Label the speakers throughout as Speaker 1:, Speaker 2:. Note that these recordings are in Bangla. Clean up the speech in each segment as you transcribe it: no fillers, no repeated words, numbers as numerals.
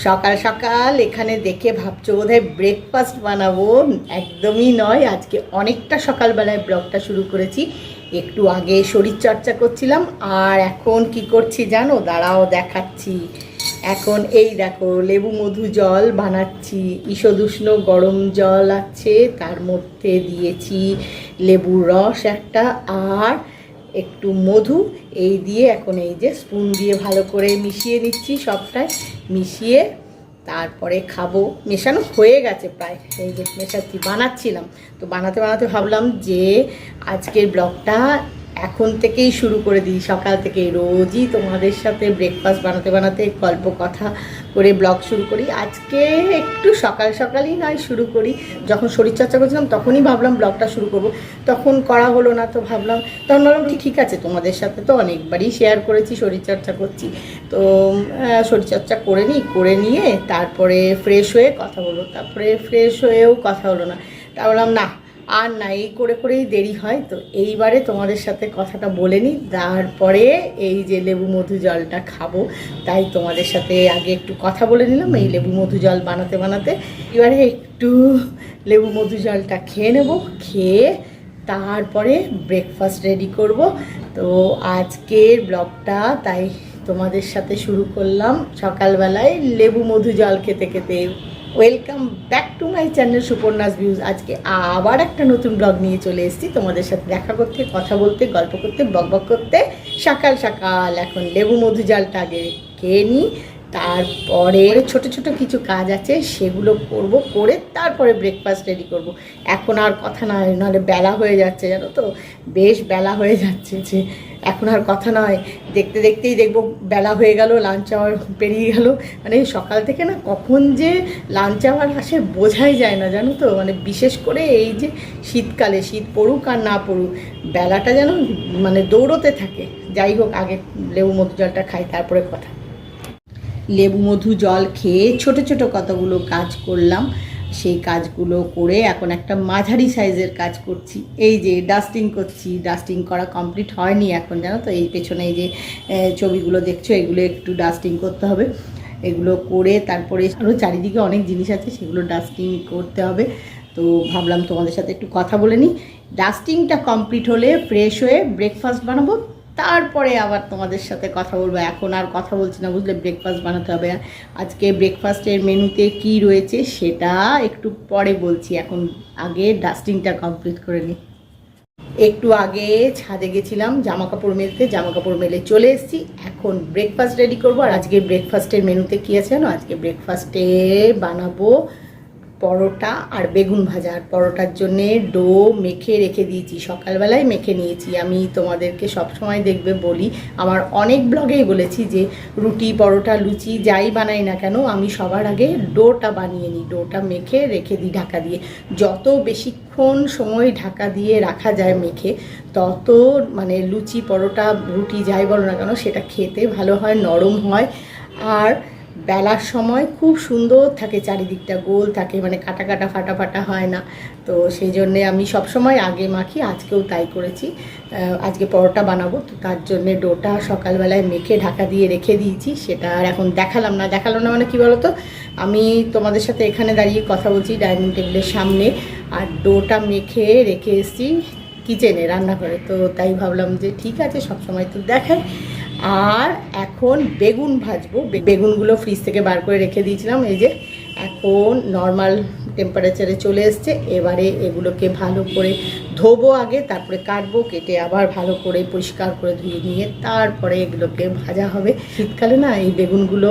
Speaker 1: সকাল সকাল এখানে দেখে ভাবছো বোধহয় ব্রেকফাস্ট বানাবো। একদমই নয়, আজকে অনেকটা সকালবেলায় ব্লগটা শুরু করেছি। একটু আগে শরীরচর্চা করছিলাম, আর এখন কি করছি জানো? দাঁড়াও দেখাচ্ছি। এখন এই দেখো লেবু মধু জল বানাচ্ছি। ঈষদুষ্ণ গরম জল আছে, তার মধ্যে দিয়েছি লেবুর রস একটা আর একটু মধু। এই দিয়ে এখন এই যে স্পুন দিয়ে ভালো করে মিশিয়ে নিচ্ছি, সবটাই মিশিয়ে তারপরে খাবো। মেশানো হয়ে গেছে প্রায়, এই যে মেশাচ্ছি, বানাচ্ছিলাম। তো বানাতে বানাতে ভাবলাম যে আজকের ব্লগটা এখন থেকেই শুরু করে দিই, সকাল থেকে। রোজই তোমাদের সাথে ব্রেকফাস্ট বানাতে বানাতে গল্প কথা করে ব্লগ শুরু করি। আজকে একটু সকাল সকালই নয় শুরু করি। যখন শরীরচর্চা করছিলাম তখনই ভাবলাম ব্লগটা শুরু করব, তখন করা হলো না। তো ভাবলাম, তখন ভাবলাম ঠিক আছে, তোমাদের সাথে তো অনেকবারই শেয়ার করেছি শরীরচর্চা করছি, তো শরীরচর্চা করে নিই, করে নিয়ে তারপরে ফ্রেশ হয়ে কথা বলবো। তারপরে ফ্রেশ হয়েও কথা হলো না, তা বললাম না আর না, এই করে করেই দেরি হয়। তো এইবারে তোমাদের সাথে কথাটা বলে নিই, তারপরে এই যে লেবু মধু জলটা খাবো, তাই তোমাদের সাথে আগে একটু কথা বলে নিলাম এই লেবু মধু জল বানাতে বানাতে। এবারে একটু লেবু মধু জলটা খেয়ে নেব, খেয়ে তারপরে ব্রেকফাস্ট রেডি করব। তো আজকের ব্লগটা তাই তোমাদের সাথে শুরু করলাম সকালবেলায় লেবু মধু জল খেতে খেতে। Welcome back to my channel Suparna's views. আজকে আবার একটা নতুন ব্লগ নিয়ে চলে এসেছি তোমাদের সাথে দেখা করতে, কথা বলতে, গল্প করতে, বকবক করতে। সকাল সকাল এখন লেবু মধু জলটা আগে খেয়ে নিই, তারপরে ছোট ছোট কিছু কাজ আছে সেগুলো করব, করে তারপরে ব্রেকফাস্ট রেডি করব। এখন আর কথা নয়, নাহলে বেলা হয়ে যাচ্ছে, জানো তো, বেশ বেলা হয়ে যাচ্ছে। যে এখন আর কথা নয়, দেখতে দেখতেই দেখবো বেলা হয়ে গেল, লাঞ্চ আওয়ার পেরিয়ে গেল। মানে সকাল থেকে না কখন যে লাঞ্চ আওয়ার আসে বোঝাই যায় না, জানো তো। মানে বিশেষ করে এই যে শীতকালে, শীত পড়ুক আর না পড়ুক, বেলাটা যেন মানে দৌড়তে থাকে। যাই হোক, আগে লেবু মধু জলটা খাই, তারপরে কথা। লেবু মধু জল খেয়ে ছোট ছোট কতগুলো কাজ করলাম, সেই কাজগুলো করে এখন একটা মাঝারি সাইজের কাজ করছি। এই যে ডাস্টিং করছি, ডাস্টিং করা কমপ্লিট হয়নি এখন, জানো তো। এই পেছনে এই যে ছবিগুলো দেখছো, এগুলো একটু ডাস্টিং করতে হবে। এগুলো করে তারপরে আরও চারিদিকে অনেক জিনিস আছে, সেগুলো ডাস্টিং করতে হবে। তো ভাবলাম তোমাদের সাথে একটু কথা বলে নিই। ডাস্টিংটা কমপ্লিট হলে ফ্রেশ হয়ে ব্রেকফাস্ট বানাবো, তারপরে আবার তোমাদের সাথে কথা বলবো। এখন আর কথা বলছি না, বুঝলে, ব্রেকফাস্ট বানাতে হবে। আজকে ব্রেকফাস্টের মেনুতে কি রয়েছে সেটা একটু পরে বলছি, এখন আগে ডাস্টিংটা কমপ্লিট করে নিই। একটু আগে ছাদে গেছিলাম জামা কাপড় মেলতে, জামা কাপড় মেলে চলে এসেছি। এখন ব্রেকফাস্ট রেডি করবো। আর আজকে ব্রেকফাস্টের মেনুতে কী আছে জানো? আজকে ব্রেকফাস্টে বানাবো পরোটা আর বেগুন ভাজা। আর পরোটার জন্যে ডো মেখে রেখে দিয়েছি, সকালবেলায় মেখে নিয়েছি। আমি তোমাদেরকে সবসময় দেখবে বলি, আমার অনেক ব্লগেই বলেছি যে রুটি, পরোটা, লুচি যাই বানাই না কেন, আমি সবার আগে ডোটা বানিয়ে নিই, ডোটা মেখে রেখে দিই ঢাকা দিয়ে। যত বেশিক্ষণ সময় ঢাকা দিয়ে রাখা যায় মেখে, তত মানে লুচি, পরোটা, রুটি যাই বলো না কেন, সেটা খেতে ভালো হয়, নরম হয়। আর বেলার সময় খুব সুন্দর থাকে, চারিদিকটা গোল থাকে, মানে কাটা কাটা ফাটা ফাটা হয় না। তো সেই জন্যে আমি সবসময় আগে মাখি, আজকেও তাই করেছি। আজকে পরোটা বানাবো, তো তার জন্যে ডোটা সকালবেলায় মেখে ঢাকা দিয়ে রেখে দিয়েছি। সেটা আর এখন দেখালাম না মানে কি বলো তো, আমি তোমাদের সাথে এখানে দাঁড়িয়ে কথা বলছি ডাইনিং টেবিলের সামনে, আর ডোটা মেখে রেখে এসেছি কিচেনে, রান্নাঘরে। তো তাই ভাবলাম যে ঠিক আছে, সবসময় তো দেখাই। আর এখন বেগুন ভাজবো। বেগুনগুলো ফ্রিজ থেকে বার করে রেখে দিয়েছিলাম, এই যে এখন নর্মাল টেম্পারেচারে চলে এসছে। এবারে এগুলোকে ভালো করে ধোবো আগে, তারপরে কাটবো, কেটে আবার ভালো করে পরিষ্কার করে ধুয়ে নিয়ে তারপরে এগুলোকে ভাজা হবে। শীতকালে না এই বেগুনগুলো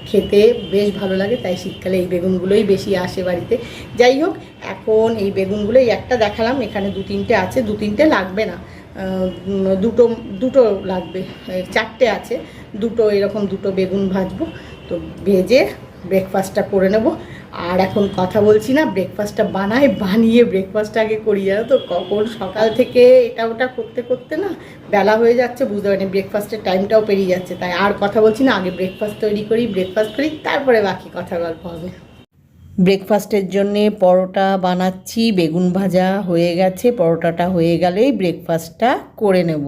Speaker 1: খেতে বেশ ভালো লাগে, তাই শীতকালে এই বেগুনগুলোই বেশি আসে বাড়িতে। যাই হোক, এখন এই বেগুনগুলো, এই একটা দেখালাম, এখানে দু তিনটে আছে, দু তিনটে লাগবে না, দুটো লাগবে, চারটে আছে, দুটো, এরকম দুটো বেগুন ভাজবো। তো ভেজে ব্রেকফাস্টটা করে নেব। আর এখন কথা বলছি না, ব্রেকফাস্টটা বানিয়ে ব্রেকফাস্টটা আগে করি, জানো তো। কখন সকাল থেকে এটা ওটা করতে করতে না বেলা হয়ে যাচ্ছে, বুঝতে পারিনি, ব্রেকফাস্টের টাইমটাও পেরিয়ে যাচ্ছে। তাই আর কথা বলছি না, আগে ব্রেকফাস্ট তৈরি করি, ব্রেকফাস্ট করি, তারপরে বাকি কথা গল্প হবে। ব্রেকফাস্টের জন্যে পরোটা বানাচ্ছি, বেগুন ভাজা হয়ে গেছে, পরোটাটা হয়ে গেলেই ব্রেকফাস্টটা করে নেব।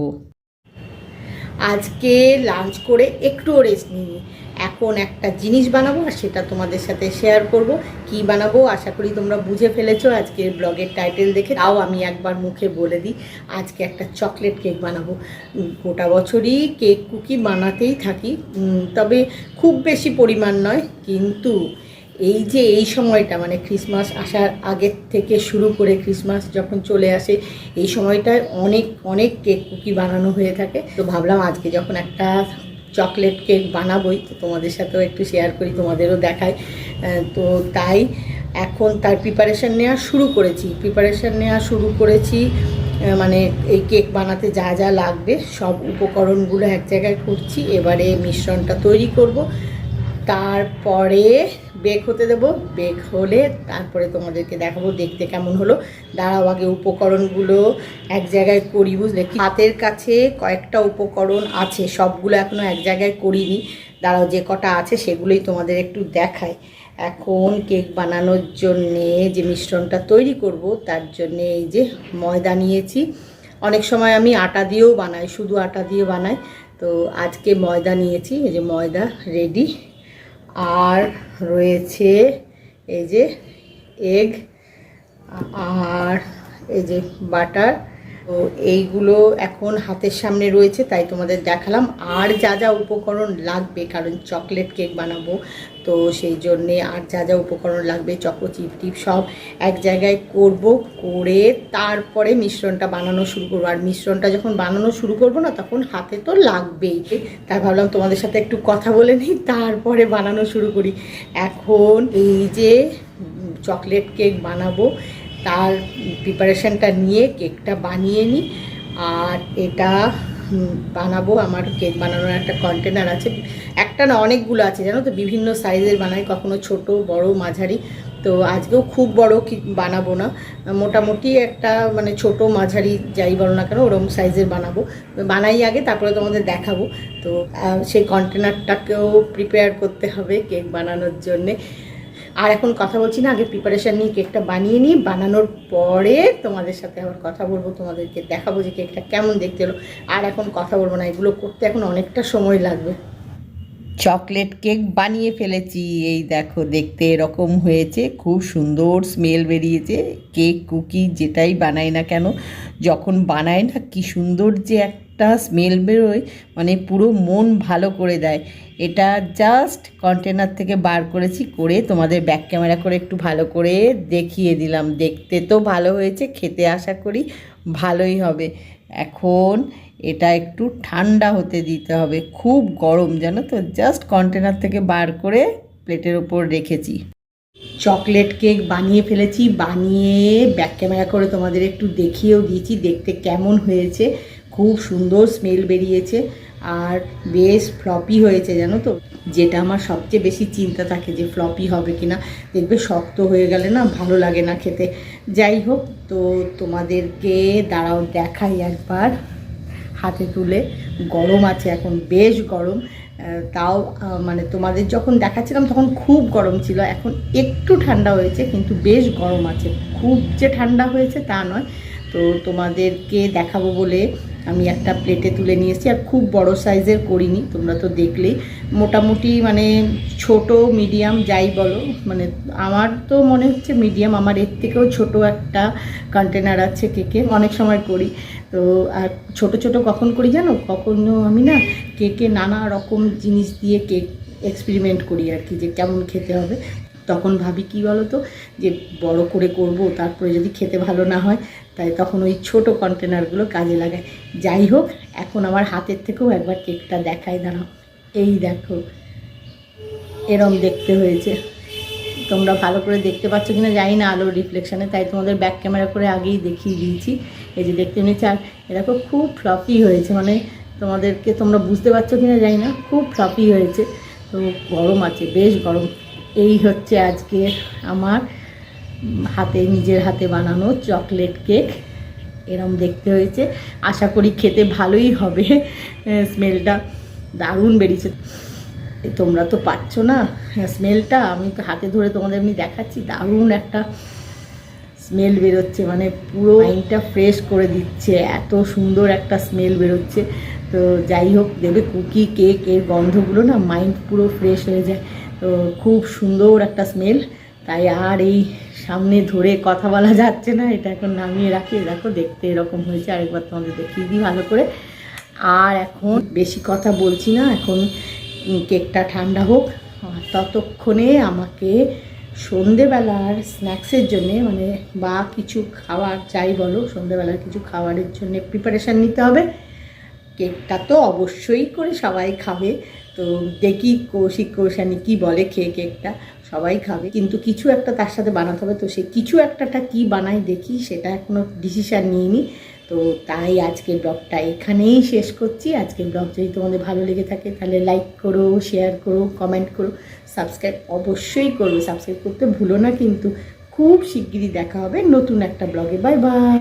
Speaker 1: আজকে লাঞ্চ করে একটুও রেস্ট নিইনি, এখন একটা জিনিস বানাবো আর সেটা তোমাদের সাথে শেয়ার করব। কি বানাবো আশা করি তোমরা বুঝে ফেলেছো আজকের ব্লগের টাইটেল দেখে। তাও আমি একবার মুখে বলে দিই, আজকে একটা চকলেট কেক বানাবো। গোটা বছরই কেক কুকি বানাতেই থাকি, তবে খুব বেশি পরিমাণ নয়, কিন্তু এই যে এই সময়টা মানে ক্রিসমাস আসার আগের থেকে শুরু করে ক্রিসমাস যখন চলে আসে এই সময়টায় অনেক অনেক কেক কুকি বানানো হয়ে থাকে। তো ভাবলাম আজকে যখন একটা চকলেট কেক বানাবোই তো তোমাদের সাথেও একটু শেয়ার করি, তোমাদেরও দেখাই। তো তাই এখন তার প্রিপারেশান নেওয়া শুরু করেছি। মানে এই কেক বানাতে যা যা লাগবে সব উপকরণগুলো এক জায়গায় করছি। এবারে মিশ্রণটা তৈরি করব, তারপরে বেক হতে দেবো। বেক হলে তারপরে তোমাদেরকে দেখাবো দেখতে কেমন হলো। দাঁড়াও আগে উপকরণগুলো এক জায়গায় করি, বুঝলে। হাতের কাছে কয়েকটা উপকরণ আছে, সবগুলো এখনও এক জায়গায় করিনি। দাঁড়াও যে কটা আছে সেগুলোই তোমাদের একটু দেখাই। এখন কেক বানানোর জন্যে যে মিশ্রণটা তৈরি করব তার জন্যে এই যে ময়দা নিয়েছি। অনেক সময় আমি আটা দিয়েও বানাই, শুধু আটা দিয়ে বানাই, তো আজকে ময়দা নিয়েছি। এই যে ময়দা রেডি। আর রয়েছে এই যে এগ, আর এই যে বাটার। তো এইগুলো এখন হাতের সামনে রয়েছে তাই তোমাদের দেখালাম। আর যা যা উপকরণ লাগবে, কারণ চকলেট কেক বানাবো তো সেই জন্যে আর যা যা উপকরণ লাগবে চকো চিপ টিপ সব এক জায়গায় করে তারপরে মিশ্রণটা বানানো শুরু করবো। আর মিশ্রণটা যখন বানানো শুরু করবো না তখন হাতে তো লাগবেই, তাই ভাবলাম তোমাদের সাথে একটু কথা বলে নিই তারপরে বানানো শুরু করি। এখন এই যে চকলেট কেক বানাবো তার প্রিপারেশানটা নিয়ে কেকটা বানিয়ে নিই। আর এটা বানাবো, আমার কেক বানানোর একটা কন্টেনার আছে, একটা না অনেকগুলো আছে জানো তো, বিভিন্ন সাইজের বানাই, কখনো ছোট বড় মাঝারি। তো আজকেও খুব বড় কি বানাবো না, মোটামুটি একটা মানে ছোট মাঝারি যাই বলো না কেন ওরকম সাইজের বানাবো। বানাই আগে তারপরে তোমাদের দেখাবো। তো সেই কন্টেনারটাকেও প্রিপেয়ার করতে হবে কেক বানানোর জন্যে। আর এখন কথা বলছি না, আগে প্রিপারেশান নিয়ে কেকটা বানিয়ে নিই, বানানোর পরে তোমাদের সাথে আবার কথা বলবো, তোমাদেরকে দেখাবো যে কেকটা কেমন দেখতে হলো। আর এখন কথা বলবো না, এগুলো করতে এখন অনেকটা সময় লাগবে। চকলেট কেক বানিয়ে ফেলেছি, এই দেখো দেখতে এরকম হয়েছে, খুব সুন্দর স্মেল বেরিয়েছে। কেক কুকি যেটাই বানাই না কেন যখন বানাই না কি সুন্দর যে একটা স্মেল বেরোয়, মানে পুরো মন ভালো করে দেয়। এটা জাস্ট কন্টেনার থেকে বার করেছি, করে তোমাদের ব্যাক ক্যামেরা করে একটু ভালো করে দেখিয়ে দিলাম। দেখতে তো ভালো হয়েছে, খেতে আশা করি ভালোই হবে। এখন এটা একটু ঠান্ডা হতে দিতে হবে, খুব গরম জানো তো। জাস্ট কন্টেনার থেকে বার করে প্লেটের ওপর রেখেছি। চকলেট কেক বানিয়ে ফেলেছি, বানিয়ে ব্যাক ক্যামেরা করে তোমাদের একটু দেখিয়েও দিয়েছি দেখতে কেমন হয়েছে। খুব সুন্দর স্মেল বেরিয়েছে আর বেশ ফ্লপি হয়েছে জানো তো, যেটা আমার সবচেয়ে বেশি চিন্তা থাকে যে ফ্লপি হবে কিনা। দেখবে শক্ত হয়ে গেলে না ভালো লাগে না খেতে। যাই হোক, তো তোমাদেরকে দাঁড়াও দেখাই একবার হাতে তুলে। গরম আছে এখন, বেশ গরম। তাও মানে তোমাদের যখন দেখাচ্ছিলাম তখন খুব গরম ছিল, এখন একটু ঠান্ডা হয়েছে কিন্তু বেশ গরম আছে। খুব যে ঠান্ডা হয়েছে তা নয়। তো তোমাদেরকে দেখাবো বলে আমি একটা প্লেটে তুলে নিয়ে এসেছি। আর খুব বড় সাইজের করিনি, তোমরা তো দেখলেই। মোটামুটি মানে ছোট মিডিয়াম যাই বলো, মানে আমার তো মনে হচ্ছে মিডিয়াম। আমার এর থেকেও ছোট একটা কন্টেনার আছে কেকে, অনেক সময় করি। তো আর ছোটো ছোটো কখন করি জানো, কখনো আমি না কেকে নানা রকম জিনিস দিয়ে কেক এক্সপেরিমেন্ট করি আর কি, যে কেমন খেতে হবে। তখন ভাবি কি বলো তো, যে বড় করে করব, তারপরে যদি খেতে ভালো না হয়, তাই তখন ওই ছোট কন্টেনারগুলো কাজে লাগায়। যাই হোক, এখন আমার হাতের থেকেও একবার কেকটা দেখাই, দাঁড়াও। এই দেখো এরম দেখতে হয়েছে। তোমরা ভালো করে দেখতে পাচ্ছ কিনা জানি না আলোর রিফ্লেকশানে, তাই তোমাদের ব্যাক ক্যামেরা করে আগেই দেখিয়ে দিয়েছি। এই যে দেখতে নিয়েছি। আর এরকম খুব ফ্লপি হয়েছে, মানে তোমরা বুঝতে পারছো কিনা জানি না, খুব ফ্লপি হয়েছে। তো গরম আছে, বেশ গরম। এই হচ্ছে আজকে আমার নিজের হাতে বানানো চকলেট কেক। এরম দেখতে হয়েছে, আশা করি খেতে ভালোই হবে। স্মেলটা দারুণ বেরিয়েছে, তোমরা তো পাচ্ছ না স্মেলটা, আমি তো হাতে ধরে তোমাদের এমনি দেখাচ্ছি। দারুণ একটা স্মেল বেরোচ্ছে, মানে পুরো মাইন্ডটা ফ্রেশ করে দিচ্ছে, এত সুন্দর একটা স্মেল বেরোচ্ছে। তো তো যাই হোক, দেবে কুকি কেক, এর গন্ধগুলো না মাইন্ড পুরো ফ্রেশ হয়ে যায়। তো খুব সুন্দর একটা স্মেল, তাই আর এই সামনে ধরে কথা বলা যাচ্ছে না, এটা এখন নামিয়ে রাখি। দেখো দেখতে এরকম হয়েছে, আরেকবার তোমাদের দেখিয়ে দিই ভালো করে। আর এখন বেশি কথা বলছি না, এখন কেকটা ঠান্ডা হোক। আর ততক্ষণে আমাকে সন্ধেবেলার স্ন্যাক্সের জন্যে মানে বা কিছু খাবার যাই বলো, সন্ধেবেলার কিছু খাবারের জন্য প্রিপারেশান নিতে হবে। কেকটা তো অবশ্যই করে সবাই খাবে, তো দেখি কৌশিক কৌশানি কী বলে খেয়ে কেকটা। সবাই খাবে, কিন্তু কিছু একটা তার সাথে বানাতে হবে। তো সেই কিছু একটাটা কী বানাই দেখি, সেটা এখনও ডিসিশান নিইনি। তো তাই আজকের ব্লগটা এখানেই শেষ করছি। আজকের ব্লগ যদি তোমাদের ভালো লেগে থাকে তাহলে লাইক করো, শেয়ার করো, কমেন্ট করো, সাবস্ক্রাইব অবশ্যই করবে। সাবস্ক্রাইব করতে ভুলো না কিন্তু। খুব শিগগিরই দেখা হবে নতুন একটা ব্লগে। Bye bye.